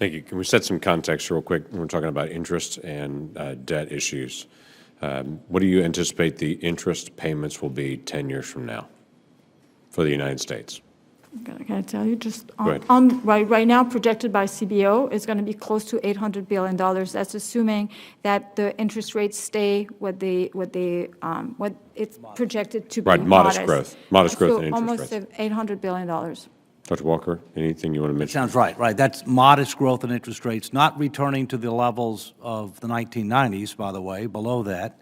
Thank you. Can we set some context real quick when we're talking about interest and debt issues? What do you anticipate the interest payments will be 10 years from now for the United States? Can I tell you just Go ahead. right now projected by CBO is going to be close to $800 billion. That's assuming that the interest rates stay what it's projected to be. Right, modest growth in interest almost rates. $800 billion. Dr. Walker, anything you want to mention? Sounds right, right. That's modest growth in interest rates, not returning to the levels of the 1990s, by the way, below that.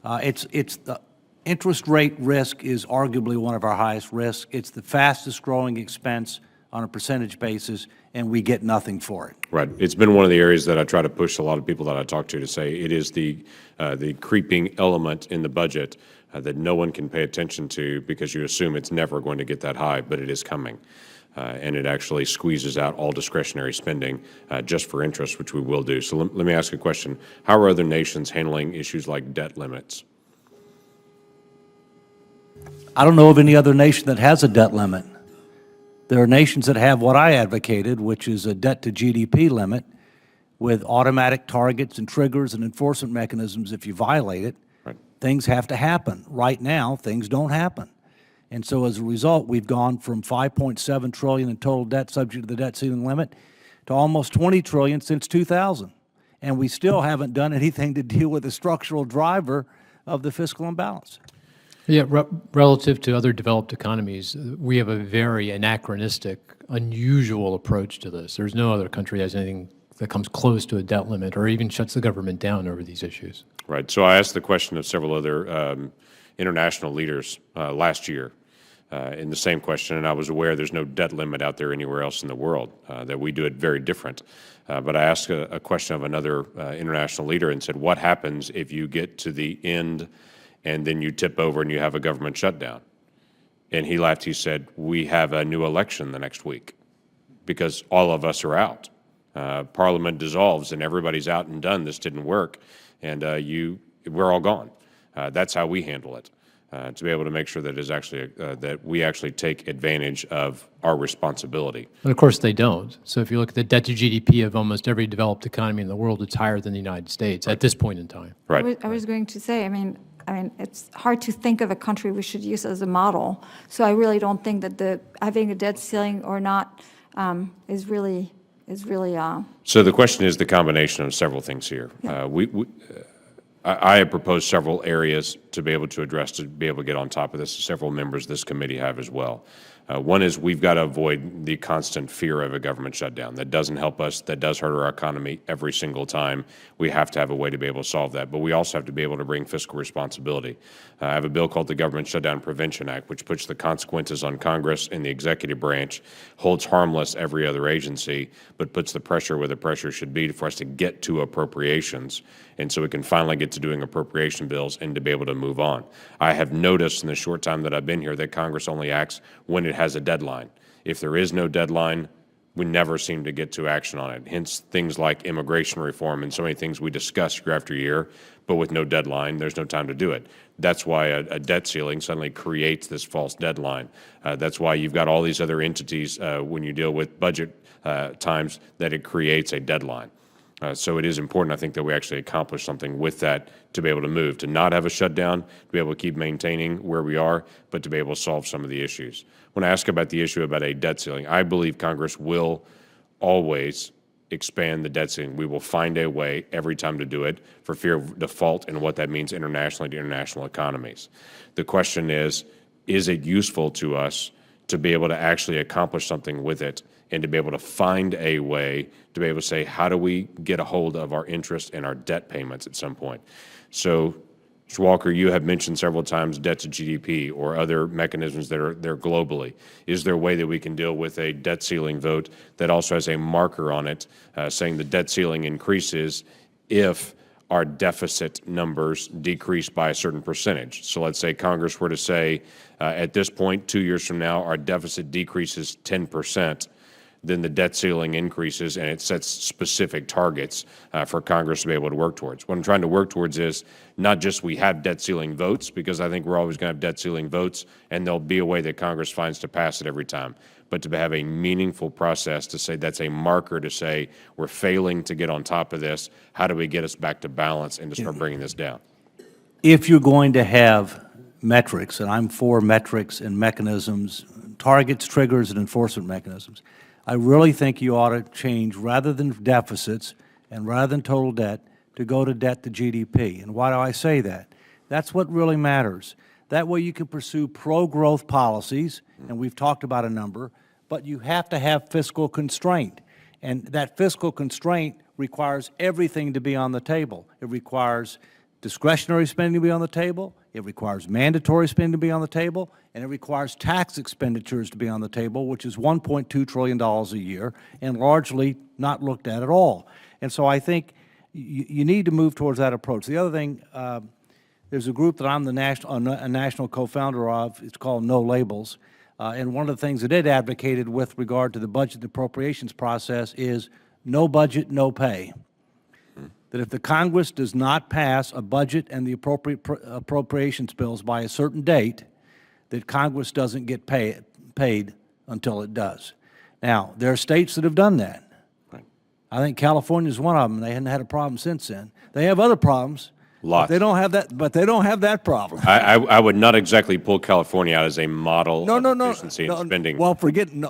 It's the interest rate risk is arguably one of our highest risks. It's the fastest growing expense on a percentage basis, and we get nothing for it. Right. It's been one of the areas that I try to push a lot of people that I talk to say it is the creeping element in the budget that no one can pay attention to because you assume it's never going to get that high, but it is coming. And it actually squeezes out all discretionary spending just for interest, which we will do. So let me ask a question. How are other nations handling issues like debt limits? I don't know of any other nation that has a debt limit. There are nations that have what I advocated, which is a debt to GDP limit with automatic targets and triggers and enforcement mechanisms if you violate it. Right. Things have to happen. Right now, things don't happen. And so as a result, we've gone from $5.7 trillion in total debt subject to the debt ceiling limit to almost $20 trillion since 2000. And we still haven't done anything to deal with the structural driver of the fiscal imbalance. Yeah, relative to other developed economies, we have a very anachronistic, unusual approach to this. There's no other country that has anything that comes close to a debt limit or even shuts the government down over these issues. Right. So I asked the question of several other international leaders last year in the same question, and I was aware there's no debt limit out there anywhere else in the world, that we do it very different. But I asked a question of another international leader and said, what happens if you get to the end and then you tip over and you have a government shutdown? And he laughed. He said, we have a new election the next week because all of us are out. Parliament dissolves and everybody's out and done. This didn't work. And we're all gone. That's how we handle it, to be able to make sure that is actually that we actually take advantage of our responsibility. But of course they don't. So if you look at the debt to GDP of almost every developed economy in the world, it's higher than the United States at this point in time. Right. I was going to say, I mean, it's hard to think of a country we should use as a model. So I really don't think that having a debt ceiling or not is really. So the question is the combination of several things here. Yeah. I have proposed several areas to be able to address, to be able to get on top of this. Several members of this committee have as well. One is we've got to avoid the constant fear of a government shutdown. That doesn't help us. That does hurt our economy every single time. We have to have a way to be able to solve that. But we also have to be able to bring fiscal responsibility. I have a bill called the Government Shutdown Prevention Act, which puts the consequences on Congress and the executive branch, holds harmless every other agency, but puts the pressure where the pressure should be for us to get to appropriations. And so we can finally get to doing appropriation bills and to be able to move on. I have noticed in the short time that I've been here that Congress only acts when it has a deadline. If there is no deadline, we never seem to get to action on it. Hence things like immigration reform and so many things we discuss year after year, but with no deadline, there's no time to do it. That's why a debt ceiling suddenly creates this false deadline. That's why you've got all these other entities when you deal with budget times that it creates a deadline. So it is important, I think, that we actually accomplish something with that to be able to move, to not have a shutdown, to be able to keep maintaining where we are, but to be able to solve some of the issues. When I ask about the issue about a debt ceiling, I believe Congress will always expand the debt ceiling. We will find a way every time to do it for fear of default and what that means internationally to international economies. The question is it useful to us to be able to actually accomplish something with it and to be able to find a way to be able to say, how do we get a hold of our interest and our debt payments at some point? So, Mr. Walker, you have mentioned several times debt to GDP or other mechanisms that are there globally. Is there a way that we can deal with a debt ceiling vote that also has a marker on it saying the debt ceiling increases if our deficit numbers decrease by a certain percentage? So let's say Congress were to say, at this point, 2 years from now, our deficit decreases 10%. then the debt ceiling increases and it sets specific targets for Congress to be able to work towards. What I'm trying to work towards is not just we have debt ceiling votes, because I think we're always going to have debt ceiling votes, and there'll be a way that Congress finds to pass it every time, but to have a meaningful process to say that's a marker to say we're failing to get on top of this. How do we get us back to balance and to start bringing this down? If you're going to have metrics, and I'm for metrics and mechanisms, targets, triggers, and enforcement mechanisms, I really think you ought to change, rather than deficits and rather than total debt, to go to debt to GDP. And why do I say that? That's what really matters. That way you can pursue pro-growth policies, and we've talked about a number, but you have to have fiscal constraint. And that fiscal constraint requires everything to be on the table. It requires discretionary spending to be on the table, it requires mandatory spending to be on the table, and it requires tax expenditures to be on the table, which is $1.2 trillion a year and largely not looked at all. And so I think you need to move towards that approach. The other thing, there's a group that I'm a national co-founder of. It's called No Labels. And one of the things that it advocated with regard to the budget and appropriations process is no budget, no pay. That if the Congress does not pass a budget and the appropriate appropriations bills by a certain date, that Congress doesn't get paid until it does. Now, there are states that have done that. Right. I think California is one of them. They haven't had a problem since then. They have other problems. Lots. But they don't have that. But they don't have that problem. I would not exactly pull California out as a model No, of efficiency and spending. Well,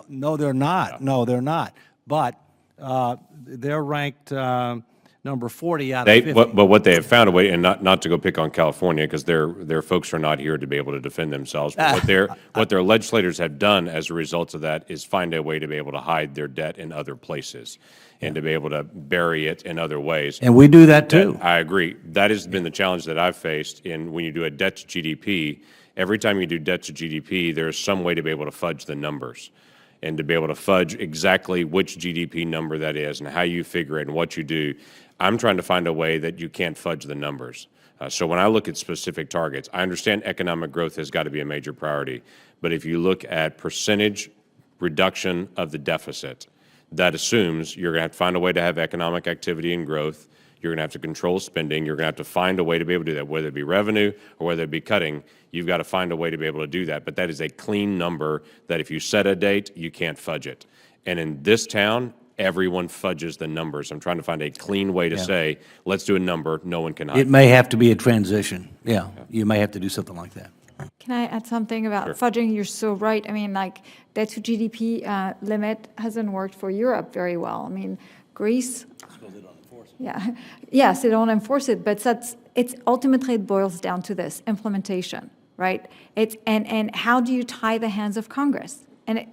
no, they're not. No, they're not. But they're ranked number 40 out of 50. But what they have found a way, and not to go pick on California, because their folks are not here to be able to defend themselves, but what their legislators have done as a result of that is find a way to be able to hide their debt in other places and to be able to bury it in other ways. And we do that too. I agree. That has been the challenge that I've faced when you do a debt to GDP. Every time you do debt to GDP, there's some way to be able to fudge the numbers and to be able to fudge exactly which GDP number that is and how you figure it and what you do. I'm trying to find a way that you can't fudge the numbers. So when I look at specific targets, I understand economic growth has got to be a major priority. But if you look at percentage reduction of the deficit, that assumes you're going to have to find a way to have economic activity and growth. You're going to have to control spending. You're going to have to find a way to be able to do that, whether it be revenue or whether it be cutting. You've got to find a way to be able to do that. But that is a clean number that if you set a date, you can't fudge it. And in this town, everyone fudges the numbers. I'm trying to find a clean way to say, let's do a number, no one can hide. It may have to be a transition. Yeah, you may have to do something like that. Can I add something about fudging? You're so right. I mean, like, debt to GDP limit hasn't worked for Europe very well. I mean, Greece. Yeah. Yes, they don't enforce it, but it's ultimately it boils down to this implementation, right? And how do you tie the hands of Congress? And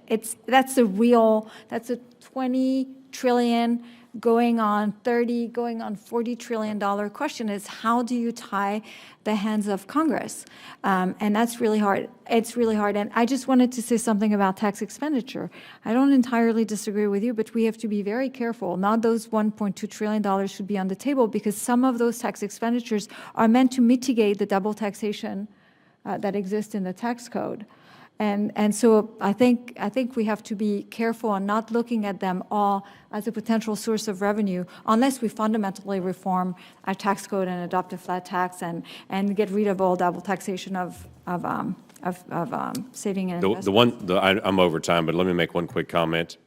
that's a 20 trillion going on 30, going on $40 trillion question is how do you tie the hands of Congress? And that's really hard. It's really hard. And I just wanted to say something about tax expenditure. I don't entirely disagree with you, but we have to be very careful. Not those $1.2 trillion should be on the table because some of those tax expenditures are meant to mitigate the double taxation that exists in the tax code. And so I think we have to be careful on not looking at them all as a potential source of revenue unless we fundamentally reform our tax code and adopt a flat tax and get rid of all double taxation of saving and investment. I'm over time, but let me make one quick comment.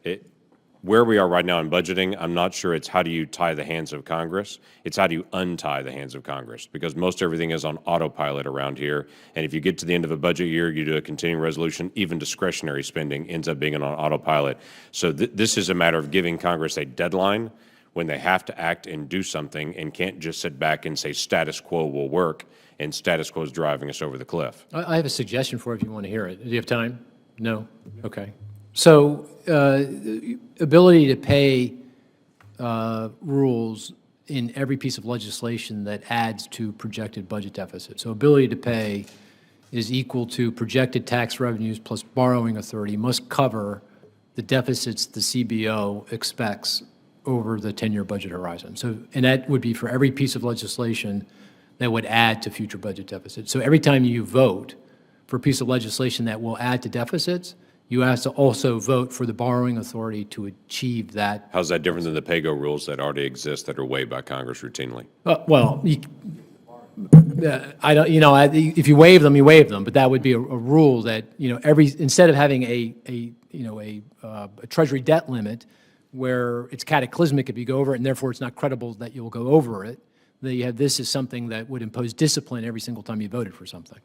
Where we are right now in budgeting, I'm not sure it's how do you tie the hands of Congress. It's how do you untie the hands of Congress, because most everything is on autopilot around here. And if you get to the end of a budget year, you do a continuing resolution, even discretionary spending ends up being on autopilot. So this is a matter of giving Congress a deadline when they have to act and do something and can't just sit back and say status quo will work, and status quo is driving us over the cliff. I have a suggestion for it if you want to hear it. Do you have time? No? Okay. So ability to pay rules in every piece of legislation that adds to projected budget deficit. So ability to pay is equal to projected tax revenues plus borrowing authority must cover the deficits the CBO expects over the 10-year budget horizon. So, and that would be for every piece of legislation that would add to future budget deficits. So every time you vote for a piece of legislation that will add to deficits, you have to also vote for the borrowing authority to achieve that. How's that different than the pay-go rules that already exist that are waived by Congress routinely? Well, I don't, if you waive them, you waive them, but that would be a rule that, instead of having a Treasury debt limit where it's cataclysmic if you go over it, and therefore it's not credible that you'll go over it, that you have this as something that would impose discipline every single time you voted for something.